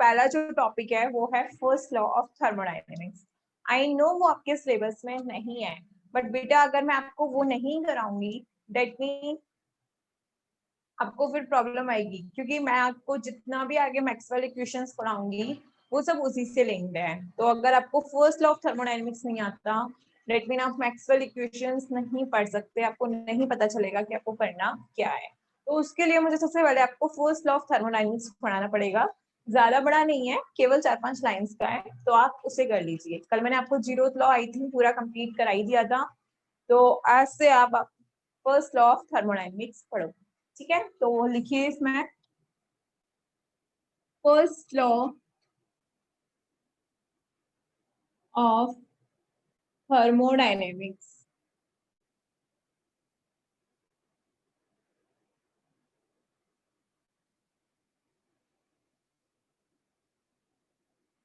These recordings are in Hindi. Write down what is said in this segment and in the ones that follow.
पहला जो टॉपिक है वो है first law of thermodynamics. I know वो आपके सिलेबस में नहीं है, बट बेटा अगर मैं आपको वो नहीं कराऊंगी दैट मीन आपको फिर प्रॉब्लम आएगी, क्योंकि मैं आपको जितना भी आगे मैक्सवेल इक्वेशंस पढ़ाऊंगी वो सब उसी से लिंक्ड है। तो अगर आपको फर्स्ट लॉ ऑफ थर्मोडायनेमिक्स नहीं आता दैट मीन आप मैक्सवेल इक्वेशंस नहीं पढ़ सकते, आपको नहीं पता चलेगा कि आपको करना क्या है। तो उसके लिए मुझे सबसे पहले आपको फर्स्ट लॉ ऑफ थर्मोडायनेमिक्स पढ़ाना पड़ेगा। ज्यादा बड़ा नहीं है, केवल 4-5 लाइंस का है, तो आप उसे कर लीजिए। कल मैंने आपको जीरोथ लॉ आई थिंक पूरा कंप्लीट कराई दिया था, तो आज से आप फर्स्ट लॉ ऑफ थर्मोडायनेमिक्स पढ़ो। ठीक है, तो लिखिए इसमें first law of thermodynamics.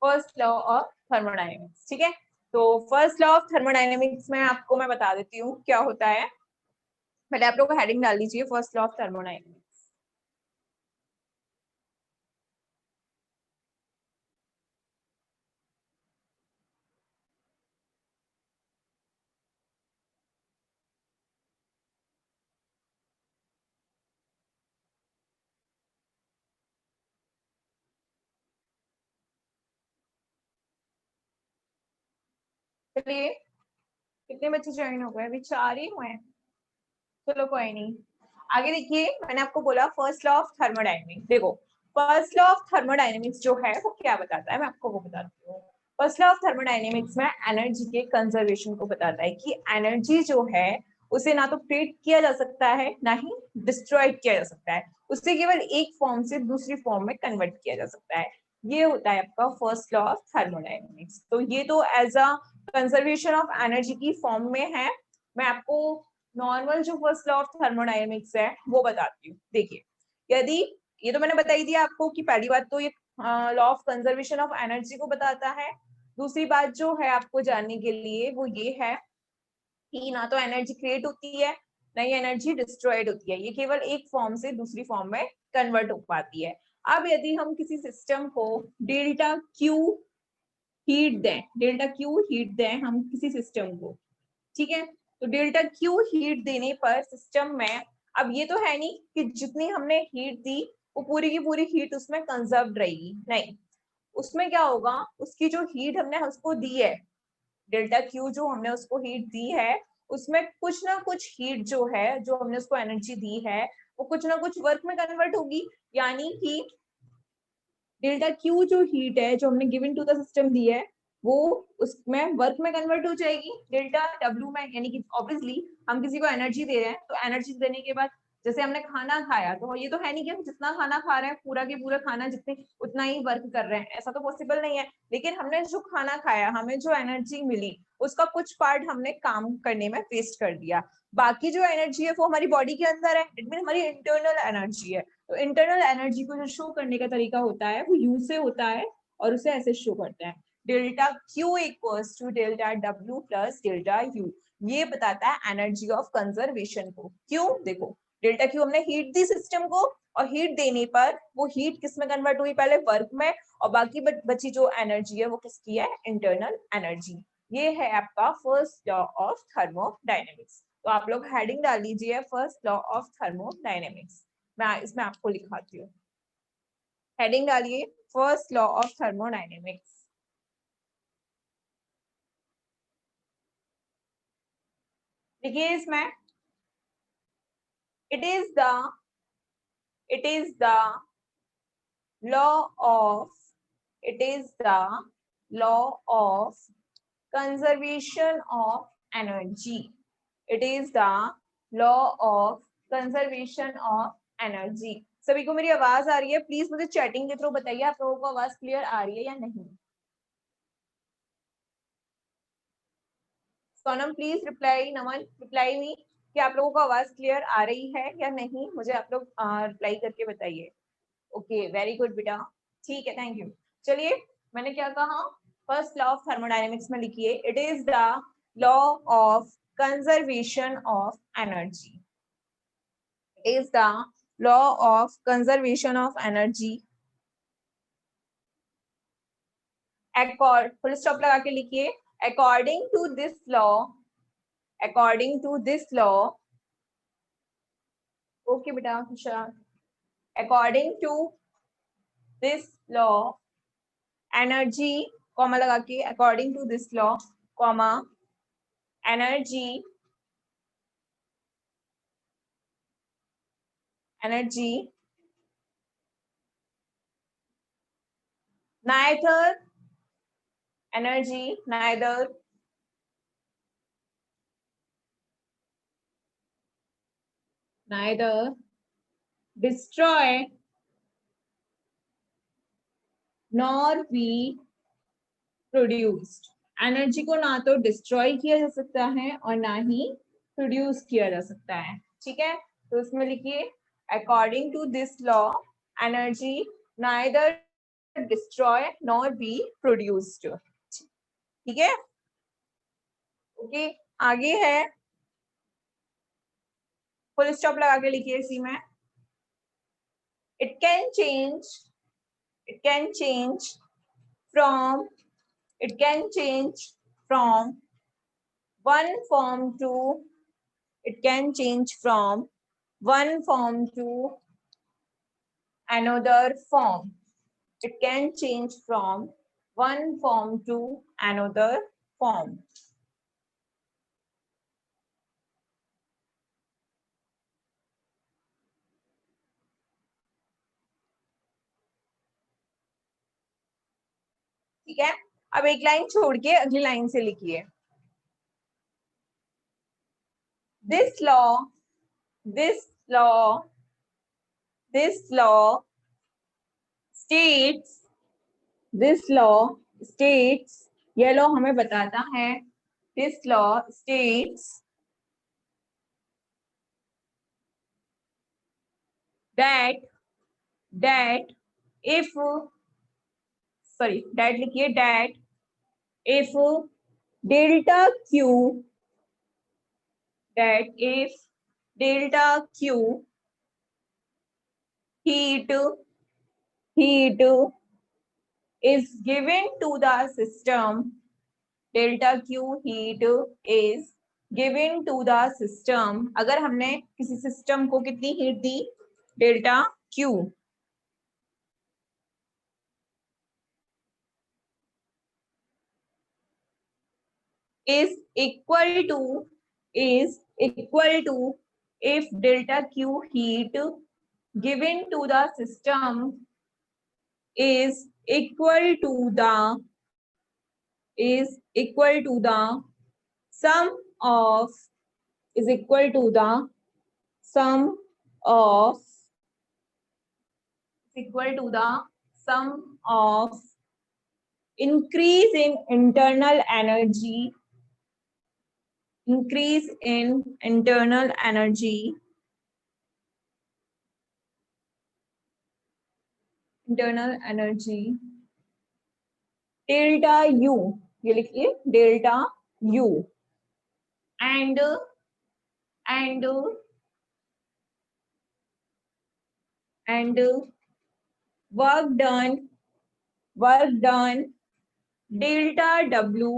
First law of thermodynamics, ठीक है। तो फर्स्ट लॉ ऑफ थर्मोडायनेमिक्स में आपको मैं बता देती हूँ क्या होता है। पहले आप लोग हेडिंग डाल दीजिए फर्स्ट लॉ ऑफ थर्मोडायनेमिक्स। चलिए, कितने बच्चे ज्वाइन हो गए? अभी 4 ही हुए हैं। चलो कोई नहीं, आगे देखिए। मैंने आपको बोला फर्स्ट लॉ ऑफ थर्मोडायनेमिक्स। देखो, फर्स्ट लॉ ऑफ थर्मोडायनेमिक्स जो है वो क्या बताता है, मैं आपको वो बताती हूँ। फर्स्ट लॉ ऑफ थर्मोडायनेमिक्स में एनर्जी के कंजर्वेशन को बताता है कि एनर्जी जो है उसे ना तो क्रिएट किया जा सकता है ना ही डिस्ट्रॉयड किया जा सकता है, उसे केवल एक फॉर्म से दूसरी फॉर्म में कन्वर्ट किया जा सकता है। ये होता है आपका फर्स्ट लॉ ऑफ थर्मोडायनेमिक्स। तो ये तो as a conservation of energy की फॉर्म में है। मैं आपको नॉर्मल जो फर्स्ट लॉ ऑफ थर्मोडायनेमिक्स है वो बताती हूँ। देखिए, यदि ये तो मैंने बताई दिया आपको कि पहली बात तो ये law of conservation of energy को बताता है। दूसरी बात जो है आपको जानने के लिए वो ये है कि ना तो एनर्जी क्रिएट होती है ना ही एनर्जी डिस्ट्रॉयड होती है, ये केवल एक फॉर्म से दूसरी फॉर्म में कन्वर्ट हो पाती है। अब यदि हम किसी सिस्टम को डेल्टा क्यू हीट दें, डेल्टा क्यू हीट दें हम किसी सिस्टम को, ठीक है, तो डेल्टा क्यू हीट देने पर सिस्टम में, अब ये तो है नहीं कि जितनी हमने हीट दी वो पूरी की पूरी हीट उसमें कंजर्व रहेगी, नहीं। उसमें क्या होगा, उसकी जो हीट हमने उसको दी है, डेल्टा क्यू जो हमने उसको हीट दी है, उसमें कुछ ना कुछ हीट जो है, जो हमने उसको एनर्जी दी है, वो कुछ ना कुछ वर्क में कन्वर्ट होगी। यानी कि डेल्टा क्यू जो हीट है जो हमने गिवन टू द सिस्टम दी है वो उसमें वर्क में कन्वर्ट हो जाएगी डेल्टा डब्ल्यू में। यानी कि ऑब्वियसली हम किसी को एनर्जी दे रहे हैं, तो एनर्जी देने के बाद जैसे हमने खाना खाया, तो ये तो है नहीं कि हम जितना खाना खा रहे हैं पूरा के पूरा खाना जितने उतना ही वर्क कर रहे हैं, ऐसा तो पॉसिबल नहीं है। लेकिन हमने जो खाना खाया, हमें जो एनर्जी मिली, उसका कुछ पार्ट हमने काम करने में वेस्ट कर दिया। बाकी जो एनर्जी है वो हमारी बॉडी के अंदर है, इट मीन हमारी इंटरनल एनर्जी है। तो इंटरनल एनर्जी को जो शो करने का तरीका होता है वो यू से होता है, और उसे ऐसे शो करते हैं, delta Q equals to delta W plus delta U. ये बताता है एनर्जी ऑफ कंजर्वेशन को। क्यों? देखो, डेल्टा क्यू हमने हीट दी सिस्टम को, और हीट देने पर वो हीट किस में कन्वर्ट हुई, पहले वर्क में, और बाकी बची जो एनर्जी है वो किसकी है, इंटरनल एनर्जी। ये है आपका फर्स्ट लॉ ऑफ थर्मोडायनेमिक्स। तो आप लोग हेडिंग डाल लीजिए फर्स्ट लॉ ऑफ थर्मोडायनेमिक्स। मैं इसमें आपको लिखाती हूँ, हेडिंग डालिए फर्स्ट लॉ ऑफ थर्मोडायनेमिक्स। देखिए इसमें it is the it is the law of it is the law of conservation of energy. It is the law of conservation of energy. सभी को मेरी आवाज आ रही है? प्लीज मुझे चैटिंग के थ्रू बताइए आप लोगों को आवाज क्लियर आ रही है या नहीं। Sonam please reply, Naman reply me कि आप लोगों को आवाज क्लियर आ रही है या नहीं, मुझे आप लोग रिप्लाई करके बताइए। ओके, वेरी गुड बेटा, ठीक है, थैंक यू। चलिए, मैंने क्या कहा, फर्स्ट लॉ ऑफ थर्मोडायनेमिक्स में लिखिए it is the law of conservation of energy. It is the law of conservation of energy full stop लगा के लिखिए, according to this law, according to this law, okay बेटा Khushhal, according to this law energy, comma लगा के, according to this law, comma energy, energy neither, energy neither destroy nor be produced, energy को ना तो डिस्ट्रॉय किया जा सकता है और ना ही प्रोड्यूस किया जा सकता है, ठीक है। तो इसमें लिखिए according to this law energy neither destroy nor be produced, ठीक है। ओके, आगे है, फुल स्टॉप लगा के लिखिए इसी में, it can change, it can change from, it can change from one form to, it can change from one form to another form, it can change from one form to another form, ठीक है। अब एक लाइन छोड़ के अगली लाइन से लिखिए, this law, this law, this law states, this law states, यह लॉ हमें बताता है, this law states that if, sorry, that लिखिए, that if delta q, that if delta q heat is given to the system, delta q heat is given to the system, अगर हमने किसी सिस्टम को कितनी heat the, delta Q, is equal to, is equal to, if delta q heat given to the system is equal to the, is equal to the sum of, is equal to the sum of, equal to the sum of increase in internal energy, increase in internal energy, internal energy delta U, ये लिखिए delta U, and and and work done, work done delta W,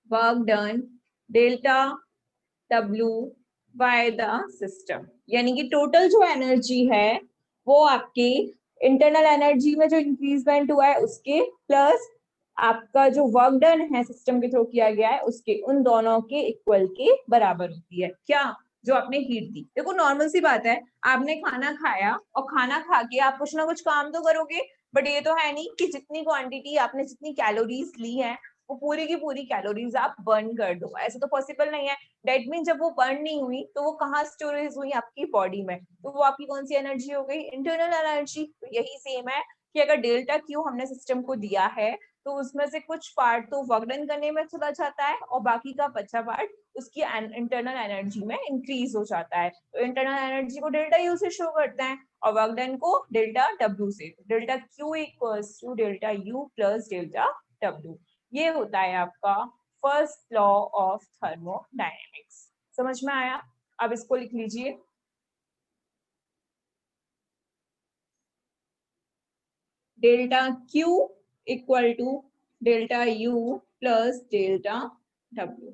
work done delta W by the system, यानी कि टोटल जो एनर्जी है वो आपकी इंटरनल एनर्जी में जो इंक्रीजमेंट हुआ है उसके प्लस आपका जो वर्क डन है सिस्टम के थ्रू किया गया है उसके, उन दोनों के इक्वल के बराबर होती है। क्या, जो आपने हीट दी। देखो नॉर्मल सी बात है, आपने खाना खाया और खाना खा के आप कुछ ना कुछ काम तो करोगे, बट ये तो है नहीं कि जितनी क्वांटिटी आपने, जितनी कैलोरीज ली है वो पूरी की पूरी कैलोरीज आप बर्न कर दो, ऐसा तो पॉसिबल नहीं है। डेट मीन जब वो बर्न नहीं हुई तो वो कहाँ स्टोरेज हुई, आपकी बॉडी में, तो वो आपकी कौन सी एनर्जी हो गई, इंटरनल एनर्जी। तो यही सेम है कि अगर डेल्टा क्यू हमने सिस्टम को दिया है तो उसमें से कुछ पार्ट तो वर्क डन करने में चला जाता है और बाकी का बचा पार्ट उसकी इंटरनल एनर्जी में इंक्रीज हो जाता है। तो इंटरनल एनर्जी को डेल्टा यू से शो करते हैं और वर्क डन को डेल्टा डब्ल्यू से। Delta Q equals to delta U plus delta W, ये होता है आपका फर्स्ट लॉ ऑफ थर्मोडायनेमिक्स। समझ में आया? अब इसको लिख लीजिए, delta Q equal to delta U plus delta W.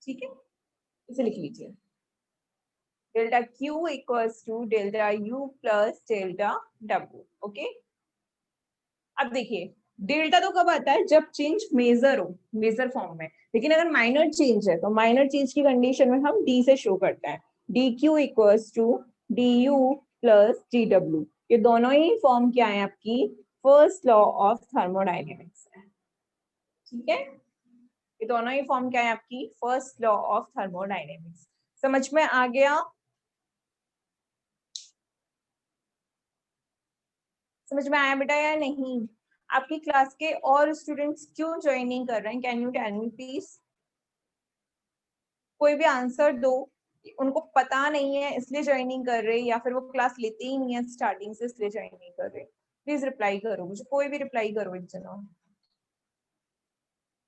ठीक है, इसे लिख लीजिए, delta Q equals to delta U plus delta W. Okay, अब देखिए डेल्टा तो कब आता है, जब चेंज मेजर हो, मेजर फॉर्म में। लेकिन अगर माइनर चेंज है तो माइनर चेंज की कंडीशन में हम डी से शो करते हैं, D Q equals to D U plus D W. ये दोनों ही फॉर्म क्या है आपकी, फर्स्ट लॉ ऑफ थर्मोडाइनेमिक्स है। ठीक है, ये दोनों ही फॉर्म क्या है आपकी, फर्स्ट लॉ ऑफ थर्मोडाइनेमिक्स। समझ में आ गया, समझ में आया बेटा या नहीं? आपकी क्लास के और स्टूडेंट्स क्यों ज्वाइन नहीं कर रहे हैं, can you tell me please? कोई भी आंसर दो, उनको पता नहीं है इसलिए ज्वाइन नहीं कर रहे, या फिर वो क्लास लेते ही नहीं है स्टार्टिंग से इसलिए ज्वाइन नहीं कर रहे। प्लीज रिप्लाई करो मुझे, कोई भी रिप्लाई करो एक जना,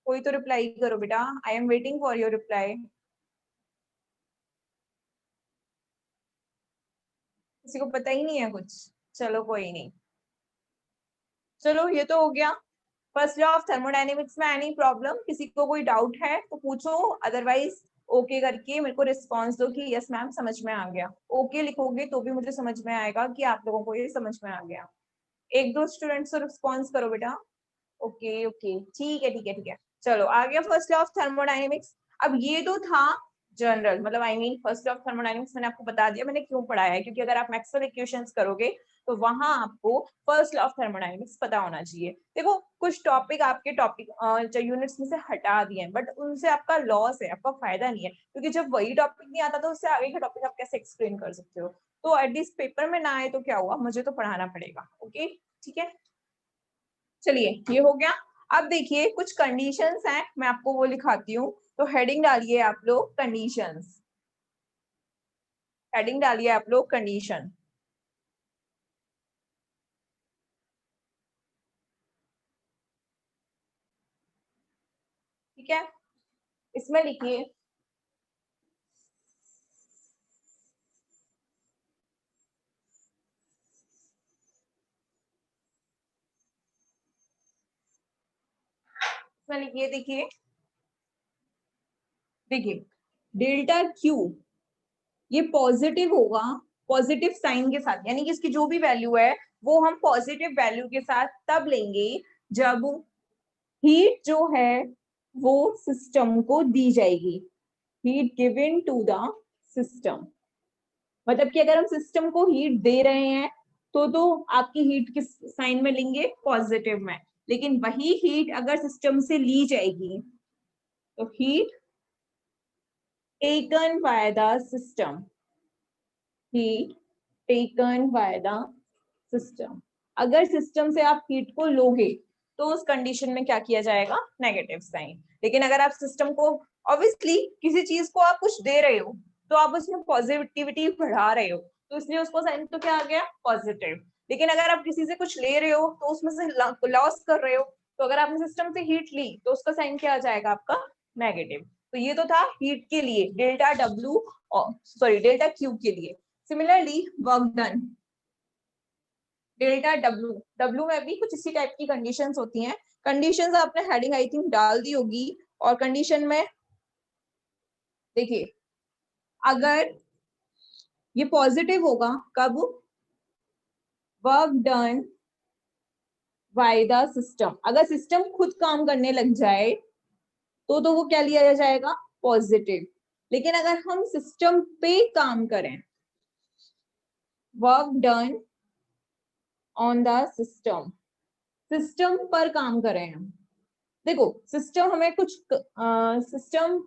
कोई तो रिप्लाई करो बेटा, I am waiting for your reply. किसी को पता ही नहीं है कुछ, चलो कोई नहीं, चलो ये तो हो गया फर्स्ट लॉ ऑफ थर्मोडायनेमिक्स में। एनी प्रॉब्लम, किसी को कोई डाउट है तो पूछो, अदरवाइज ओके करके मेरे को रिस्पॉन्स दो कि यस मैम समझ में आ गया। ओके लिखोगे तो भी मुझे समझ में आएगा कि आप लोगों को ये समझ में आ गया। एक दो स्टूडेंट्स को रिस्पॉन्स करो बेटा। ओके ओके, ठीक है ठीक है ठीक है, चलो आ गया फर्स्ट लॉ ऑफ थर्मोडायनेमिक्स। अब ये तो था जनरल, मतलब I mean first law of thermodynamics मैंने आपको बता दिया मैंने क्यों पढ़ाया है, क्योंकि अगर आप मैक्सवेल इक्वेशंस करोगे तो वहां आपको फर्स्ट लॉ ऑफ थर्मोडायनेमिक्स पता होना चाहिए। देखो कुछ टॉपिक आपके टॉपिक जो यूनिट्स में से हटा दिए हैं, बट उनसे आपका लॉस है, आपका फायदा नहीं है, क्योंकि जब वही टॉपिक नहीं आता तो उससे आगे का टॉपिक आप कैसे एक्सप्लेन कर सकते हो। तो एटलीस्ट पेपर में ना आए तो क्या हुआ, मुझे तो पढ़ाना पड़ेगा। ओके ठीक है, चलिए ये हो गया। अब देखिए कुछ कंडीशंस हैं, मैं आपको वो लिखाती हूँ, तो हेडिंग डालिए आप लोग कंडीशंस, हेडिंग डालिए आप लोग कंडीशन। ठीक है, इसमें लिखिए इसमें लिखिए, देखिए देखिए डेल्टा क्यू ये पॉजिटिव होगा, पॉजिटिव साइन के साथ, यानी कि इसकी जो भी वैल्यू है वो हम पॉजिटिव वैल्यू के साथ तब लेंगे जब हीट जो है वो सिस्टम को दी जाएगी, heat given to the system. मतलब कि अगर हम सिस्टम को हीट दे रहे हैं तो आपकी हीट किस साइन में लेंगे, पॉजिटिव में। लेकिन वही हीट अगर सिस्टम से ली जाएगी तो heat taken by the system, heat taken by the system. अगर सिस्टम से आप हीट को लोगे तो उस कंडीशन में क्या किया जाएगा, नेगेटिव साइन। लेकिन अगर आप सिस्टम को, ऑब्वियसली किसी चीज को आप कुछ दे रहे हो तो आप उसमें पॉजिटिविटी बढ़ा रहे हो, तो इसलिए उसको साइन तो क्या आ गया, पॉजिटिव। लेकिन अगर आप किसी से कुछ ले रहे हो तो उसमें से लॉस कर रहे हो, तो अगर आपने सिस्टम से हीट ली तो उसका साइन क्या आ जाएगा आपका, नेगेटिव। तो ये तो था हीट के लिए delta W, sorry delta Q के लिए। Similarly work done, delta W, W में भी कुछ इसी टाइप की कंडीशंस होती हैं। कंडीशंस आपने हेडिंग आई थिंक डाल दी होगी, और कंडीशन में देखिए अगर ये पॉजिटिव होगा कब, work done by the system, अगर सिस्टम खुद काम करने लग जाए तो वो क्या लिया जाएगा, पॉजिटिव। लेकिन अगर हम सिस्टम पे काम करें, work done on the system, system पर काम करें हम, देखो सिस्टम हमें कुछ सिस्टम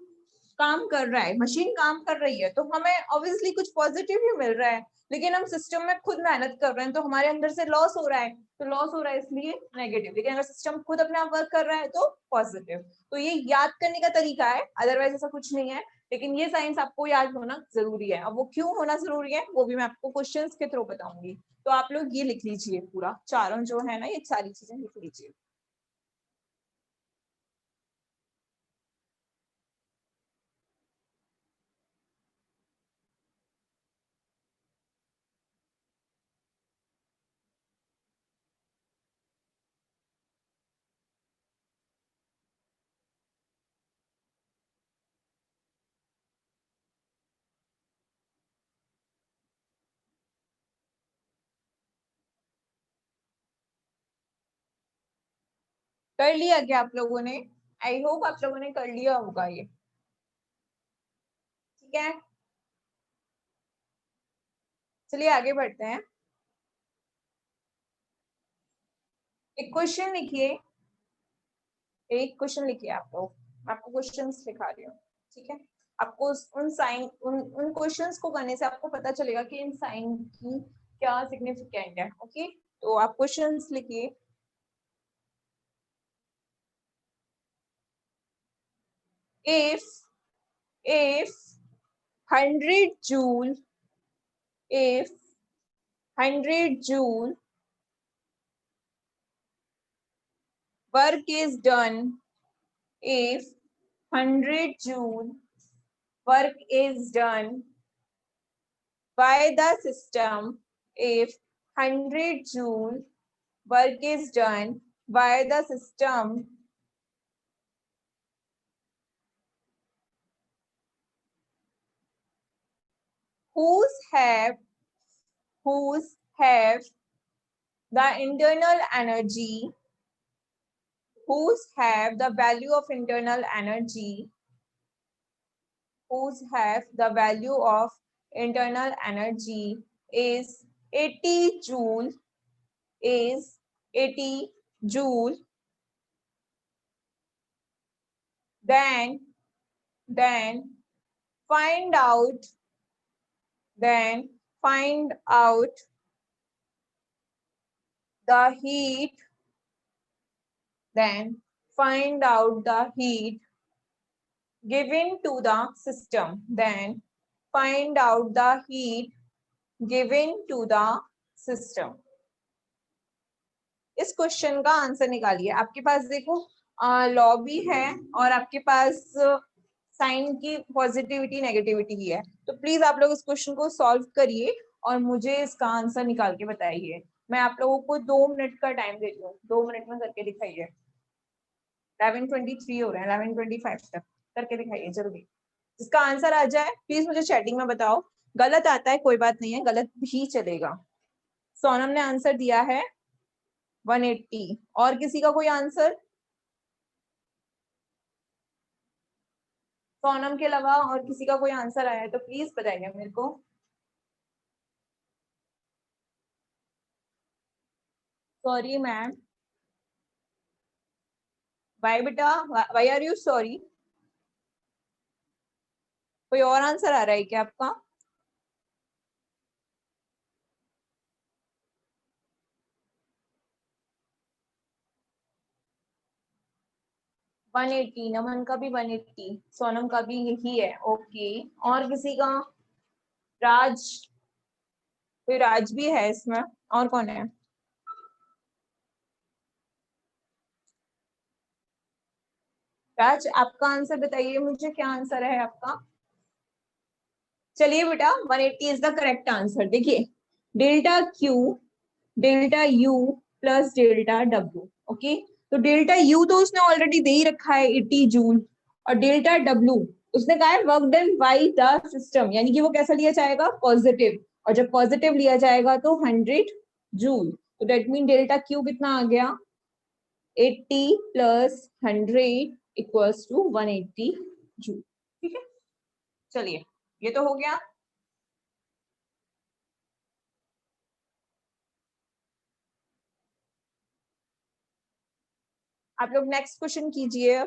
काम कर रहा है, मशीन काम कर रही है तो हमें ऑब्वियसली कुछ पॉजिटिव ही मिल रहा है। लेकिन हम सिस्टम में खुद मेहनत कर रहे हैं तो हमारे अंदर से लॉस हो रहा है, तो लॉस हो रहा है इसलिए नेगेटिव। लेकिन अगर सिस्टम खुद अपने आप वर्क कर रहा है तो पॉजिटिव। तो ये याद करने का तरीका है, अदरवाइज ऐसा कुछ नहीं है। लेकिन ये साइंस आपको याद होना जरूरी है। अब वो क्यों होना जरूरी है वो भी मैं आपको क्वेश्चंस के थ्रू बताऊंगी। तो आप लोग ये लिख लीजिए, पूरा चारों जो है ना ये सारी चीजें लिख लीजिए। कर लिया क्या आप लोगों ने? आई होप आप लोगों ने कर लिया होगा ये, ठीक है। चलिए आगे बढ़ते हैं। एक क्वेश्चन लिखिए, एक क्वेश्चन लिखिए आप लोग, मैं आपको क्वेश्चंस लिखा रही हूँ, ठीक है। आपको उन साइन उन क्वेश्चंस को करने से आपको पता चलेगा कि इन साइन की क्या सिग्निफिकेंट है, ओके। तो आप क्वेश्चंस लिखिए। if 100 joule if 100 joule work is done if 100 joule work is done by the system if 100 joule work is done by the system whose have the internal energy whose have the value of internal energy whose have the value of internal energy is 80 joule is 80 joule, then find out find out the heat find out the heat given to the system find out the heat given to the system। इस क्वेश्चन का आंसर निकालिए। आपके पास देखो लॉ भी है और आपके पास साइन की पॉजिटिविटी नेगेटिविटी ही है, तो प्लीज आप लोग इस क्वेश्चन को सॉल्व करिए और मुझे इसका आंसर निकाल के बताइए। मैं आप लोगों को 2 मिनट का टाइम देती हूँ, 2 मिनट में करके दिखाइए। 11:23 हो रहे हैं, 11:25 तक करके दिखाइए जल्दी। जिसका आंसर आ जाए प्लीज मुझे चैटिंग में बताओ। गलत आता है कोई बात नहीं है, गलत भी चलेगा। सोनम ने आंसर दिया है 180। और किसी का कोई आंसर? सोनम के अलावा और किसी का कोई आंसर आया है तो प्लीज बताइए मेरे को। Sorry ma'am. वाई बेटा, वाई आर यू सॉरी? कोई और आंसर आ रहा है क्या आपका? वन एट्टी, नमन का भी 180, सोनम का भी यही है, ओके। और किसी का? राज, कोई राज भी है इसमें? और कौन है? राज आपका आंसर बताइए मुझे, क्या आंसर है आपका? चलिए बेटा 180 इज द करेक्ट आंसर। देखिए delta Q delta U plus delta W, okay. तो डेल्टा यू तो उसने ऑलरेडी दे ही रखा है 80 जूल, और डेल्टा डब्ल्यू उसने कहा है work done by the system, यानी कि वो कैसा लिया जाएगा? पॉजिटिव। और जब पॉजिटिव लिया जाएगा तो 100 जूल, तो डेट मीन डेल्टा क्यू कितना आ गया? 80 प्लस 100 इक्वल्स टू 180 जूल, ठीक है। चलिए ये तो हो गया। आप लोग नेक्स्ट क्वेश्चन कीजिए,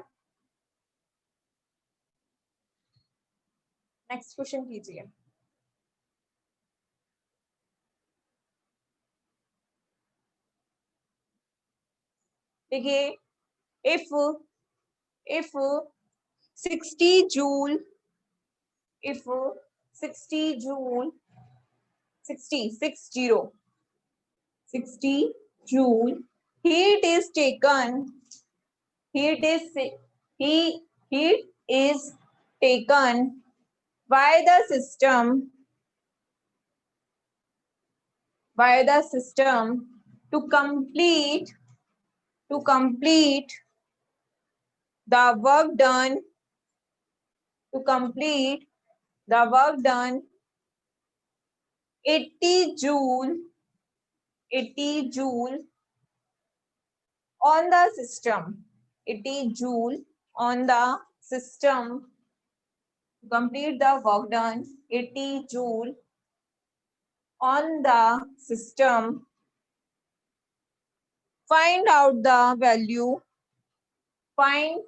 नेक्स्ट क्वेश्चन कीजिए। देखिए if 60 joule if 60 joule 60 joule heat is taken heat is heat is taken by the system to complete the work done to complete the work done 80 joule on the system 80 joule on the system. To complete the work done, 80 joule on the system. Find out the value. Find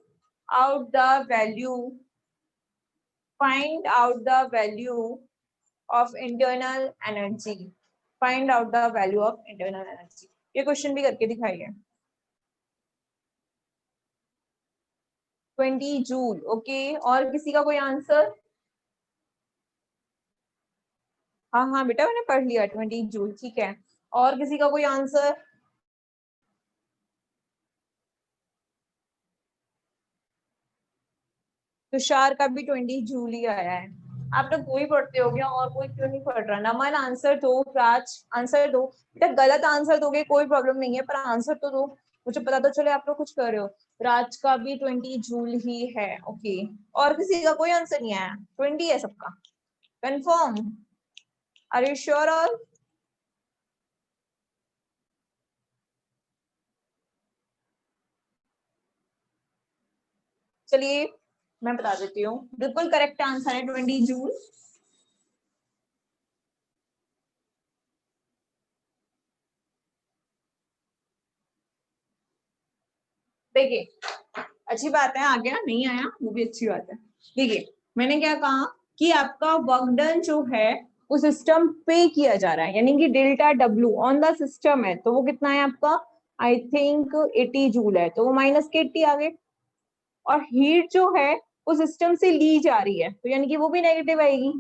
out the value. Find out the value of internal energy. Find out the value of internal energy. ये क्वेश्चन भी करके दिखाइए. 20 जूल. ओके, और किसी का कोई आंसर? हाँ हाँ बेटा, मैंने पढ़ लिया 20 जूल. ठीक है, और किसी का कोई आंसर? तुषार का भी 20 जूल ही आया है. आप लोग कोई पढ़ते हो गया और कोई क्यों नहीं पढ़ रहा? नमन आंसर दो, राज आंसर दो. बेटा गलत आंसर दोगे कोई प्रॉब्लम नहीं है, पर आंसर तो दो, मुझे पता तो चले आप लोग कुछ कर रहे हो. राज का भी 20 जूल ही है. ओके, और किसी का कोई आंसर नहीं आया? 20 है सबका confirm? Are you sure all? चलिए मैं बता देती हूँ, बिल्कुल करेक्ट आंसर है 20 जूल. देखिए अच्छी बात है, आ गया, नहीं आया वो भी अच्छी बात है. देखिए मैंने क्या कहा कि आपका वर्क डन जो है वो सिस्टम पे किया जा रहा है, यानी कि delta W on the system है, तो वो कितना है आपका? आई थिंक 80 जूल है, तो वो माइनस के 80 आ गए. और हीट जो है वो सिस्टम से ली जा रही है, तो यानी कि वो भी नेगेटिव आएगी.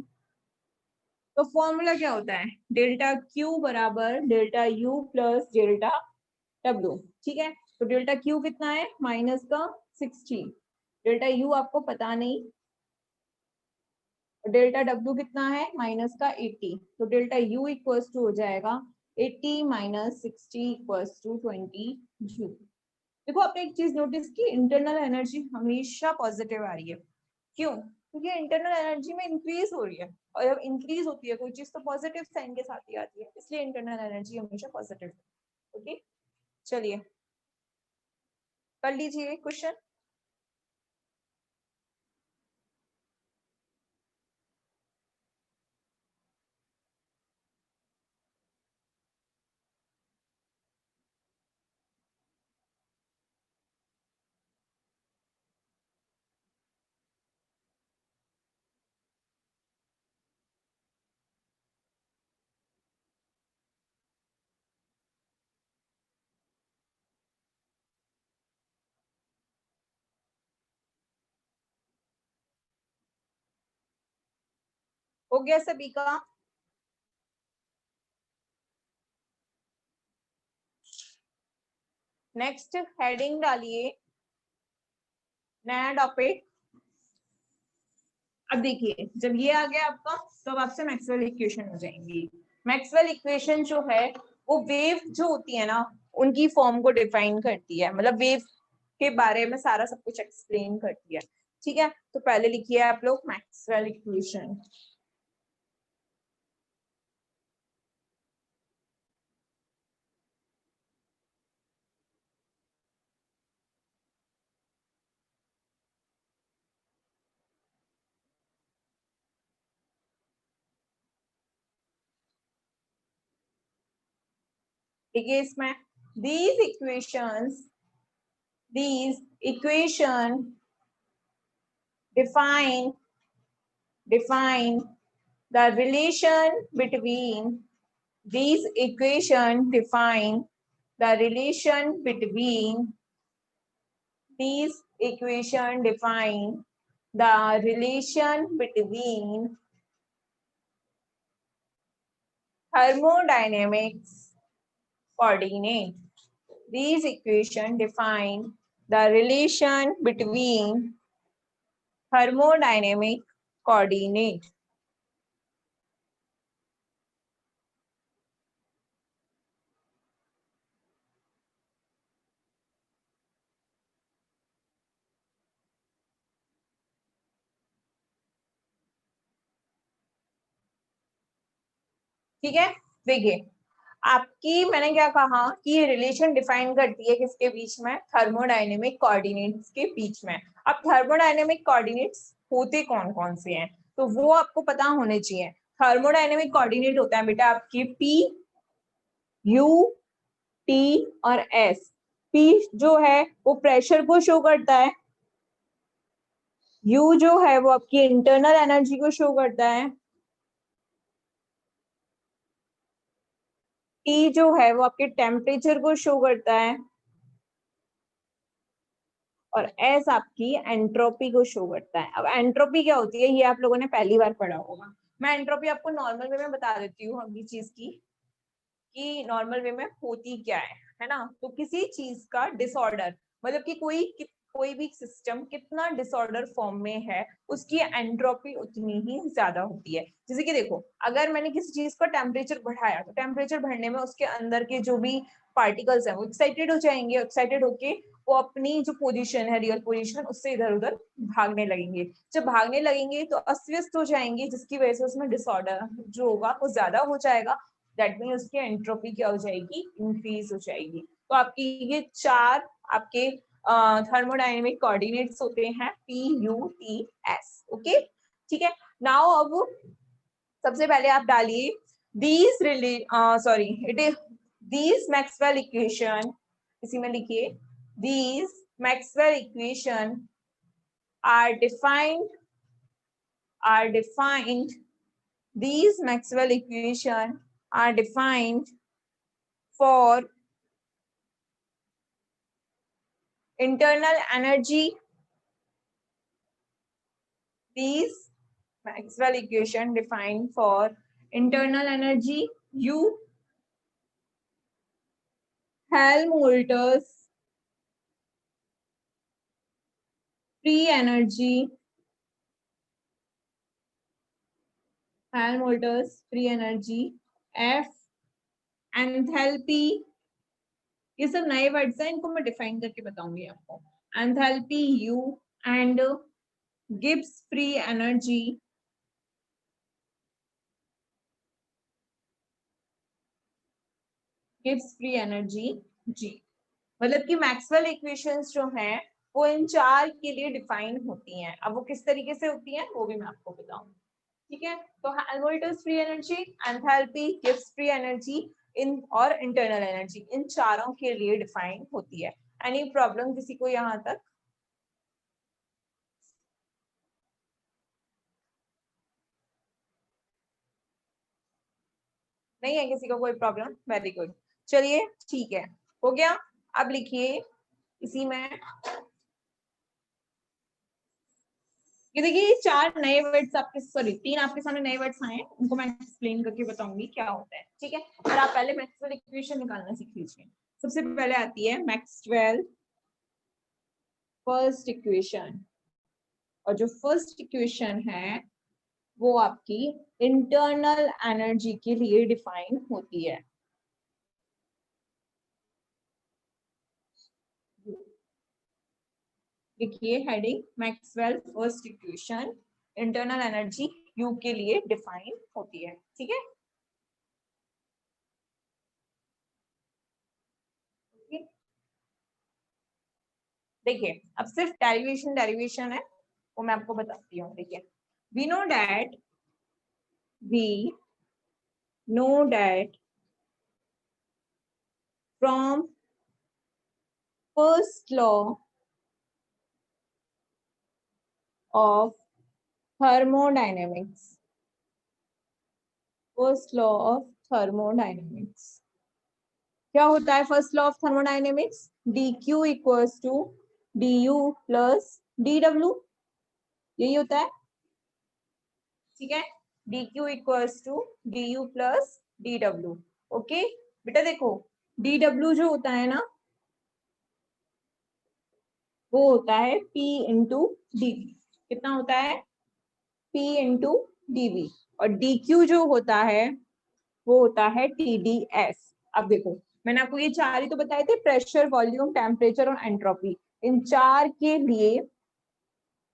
तो फॉर्मूला क्या होता है? डेल्टा क्यू बराबर delta U plus delta W. ठीक है, तो डेल्टा क्यू कितना है? माइनस का 60. डेल्टा यू आपको पता नहीं. डेल्टा डब्ल्यू कितना है? माइनस का 80. तो डेल्टा यू इक्वल्स टू हो जाएगा 80 माइनस 60 इक्वल्स टू 20 जूल. देखो आपने एक चीज नोटिस की, इंटरनल एनर्जी हमेशा पॉजिटिव आ रही है. क्यों? क्योंकि इंटरनल एनर्जी में इंक्रीज हो रही है, और जब इंक्रीज होती है कोई चीज तो पॉजिटिव साइन के साथ ही आती है, इसलिए इंटरनल एनर्जी हमेशा पॉजिटिव. ओके, चलिए कर लीजिए क्वेश्चन. हो गया सभी का? नेक्स्ट हेडिंग डालिए, नया टॉपिक. अब देखिए जब ये आ गया आपका, तो अब आपसे मैक्सवेल इक्वेशन हो जाएंगी. मैक्सवेल इक्वेशन जो है वो वेव जो होती है ना उनकी फॉर्म को डिफाइन करती है, मतलब वेव के बारे में सारा सब कुछ एक्सप्लेन करती है. ठीक है, तो पहले लिखिए आप लोग मैक्सवेल इक्वेशन. देखिए इसमें these equations these equation define the relation between these equation define the relation between these equation define the relation between thermodynamics coordinate. These equation define the relation between thermodynamic coordinate. ठीक है, देखिए आपकी मैंने क्या कहा कि ये रिलेशन डिफाइन करती है किसके बीच में, थर्मोडायनेमिक कोऑर्डिनेट्स के बीच में। अब थर्मोडायनेमिक कोऑर्डिनेट्स होते कौन कौन से हैं, तो वो आपको पता होने चाहिए। थर्मोडायनेमिक कोऑर्डिनेट होता है बेटा आपके पी, यू, टी और एस। पी जो है वो प्रेशर को शो करता है, यू जो है वो आपकी इंटरनल एनर्जी को शो करता है, टी जो है वो आपके टेम्परेचर को शो करता है, और एस आपकी एंट्रोपी को शो करता है। अब एंट्रोपी क्या होती है ये आप लोगों ने पहली बार पढ़ा होगा। मैं एंट्रोपी आपको नॉर्मल वे में बता देती हूँ अगली चीज की, कि नॉर्मल वे में होती क्या है ना। तो किसी चीज का डिसऑर्डर, मतलब कि कोई भी सिस्टम कितना डिसऑर्डर फॉर्म में है उसकी एंट्रोपी उतनी ही ज्यादा होती है। जैसे कि देखो, अगर मैंने किसी चीज का टेम्परेचर बढ़ाया तो टेम्परेचर बढ़ने में उसके अंदर के जो भी पार्टिकल्स हैं वो एक्साइटेड हो जाएंगे, एक्साइटेड होके वो अपनी जो पोजीशन है, रियल पोजीशन, उससे इधर उधर भागने लगेंगे। जब भागने लगेंगे तो अस्वस्थ हो जाएंगे, जिसकी वजह से उसमें डिसऑर्डर जो होगा वो ज्यादा हो जाएगा। दैट मीन उसकी एंट्रोपी क्या हो जाएगी, इंक्रीज हो जाएगी। तो आपकी ये चार आपके थर्मोडायनेमिक कोऑर्डिनेट्स होते हैं, P, you, T, S. Okay, ठीक है। नाउ अब सबसे पहले आप डालिए these sorry it is these Maxwell equation, इसी में लिखिए these Maxwell equation are defined these Maxwell equation are defined for internal energy. These Maxwell equation defined for internal energy, U, Helmholtz free energy, F, enthalpy. ये सब नए वर्ड्स हैं, इनको मैं डिफाइन करके बताऊंगी आपको। Enthalpy, U, and Gibbs free energy, Gibbs free energy, G. मतलब कि मैक्सवेल इक्वेशंस जो हैं वो इन चार के लिए डिफाइन होती हैं। अब वो किस तरीके से होती हैं वो भी मैं आपको बताऊंगी, ठीक है। तो Helmholtz free energy, enthalpy, Gibbs free energy in और इंटरनल एनर्जी, इन चारों के लिए डिफाइन होती है। एनी प्रॉब्लम किसी को यहाँ तक? नहीं है किसी को कोई प्रॉब्लम? वेरी गुड, चलिए ठीक है, हो गया। अब लिखिए इसी में, ये देखिए चार नए वर्ड्स आपके, सॉरी तीन आपके सामने नए वर्ड्स आए हैं, उनको मैं एक्सप्लेन करके बताऊंगी क्या होता है, ठीक है। और आप पहले मैक्सवेल इक्वेशन निकालना सीख लीजिए। सबसे पहले आती है मैक्सवेल फर्स्ट इक्वेशन, और जो फर्स्ट इक्वेशन है वो आपकी इंटरनल एनर्जी के लिए डिफाइन होती है। देखिए heading, Maxwell first equation internal energy you के लिए डिफाइन होती है, ठीक है। देखिए अब सिर्फ डेरिवेशन है, वो मैं आपको बताती हूँ। देखिए we know that from first law of thermodynamics, first law of thermodynamics क्या होता है? First law of thermodynamics, D Q equals to D U plus D W, यही होता है, ठीक है। D Q equals to D U plus D W. Okay बेटा, देखो डी डब्ल्यू जो होता है ना वो होता है P इंटू डीवी। कितना होता है? P into DV. और डी क्यू जो होता है वो होता है TdS। अब देखो मैंने आपको ये चार ही तो बताए थे, प्रेशर, वॉल्यूम, टेम्परेचर और एंट्रोपी। इन चार के लिए,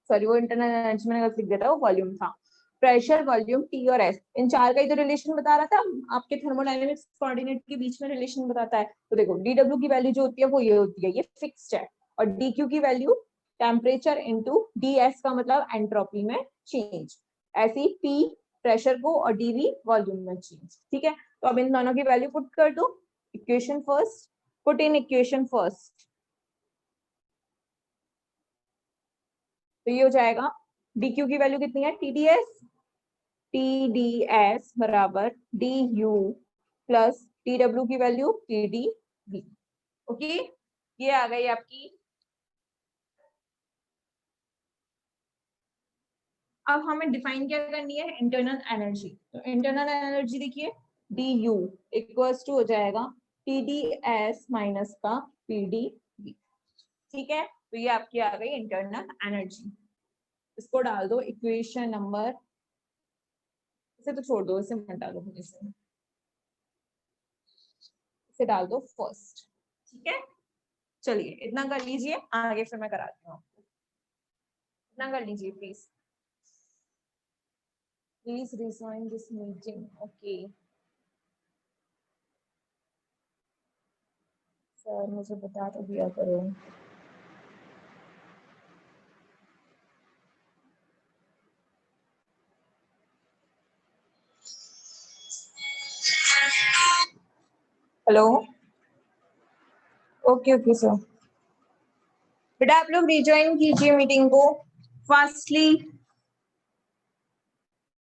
सॉरी वो इंटरनल एनर्जी मैंने गलत लिख दिया था, वो वॉल्यूम था। प्रेशर, वॉल्यूम, टी और एस, इन चार का ही तो रिलेशन बता रहा था आपके थर्मोडायनेमिक्स कोऑर्डिनेट के बीच में रिलेशन बताता है। तो देखो डीडब्ल्यू की वैल्यू जो होती है वो ये होती है, ये फिक्स्ड है, और डी क्यू की value temperature into D S का मतलब एंट्रोपी में चेंज, ऐसी पी प्रेशर को और डीवी वॉल्यूम में चेंज। ठीक है, तो अब इन दोनों की वैल्यू पुट कर दो, equation first, put in equation first, तो ये हो जाएगा डी क्यू की वैल्यू कितनी है, T d S, T d S बराबर d U plus T W की value T d V. Okay, ये आ गई आपकी। अब हमें डिफाइन क्या करनी है, इंटरनल एनर्जी। तो इंटरनल एनर्जी देखिए डी यू इक्वल्स टू हो जाएगा टी डी एस माइनस का पी डी वी। ठीक है, तो ये आपकी आ गई इंटरनल एनर्जी। इसको डाल दो इक्वेशन नंबर, इसे तो छोड़ दो, इसे मत डालो, इसे डाल दो फर्स्ट। ठीक है, चलिए इतना कर लीजिए, आगे फिर मैं कराती हूँ आपको। इतना कर लीजिए please, please rejoin this meeting. Okay sir, मुझे बता तो दिया करो। Hello, okay okay sir. बेटा आप लोग रिज्वाइन कीजिए मीटिंग को। फर्स्टली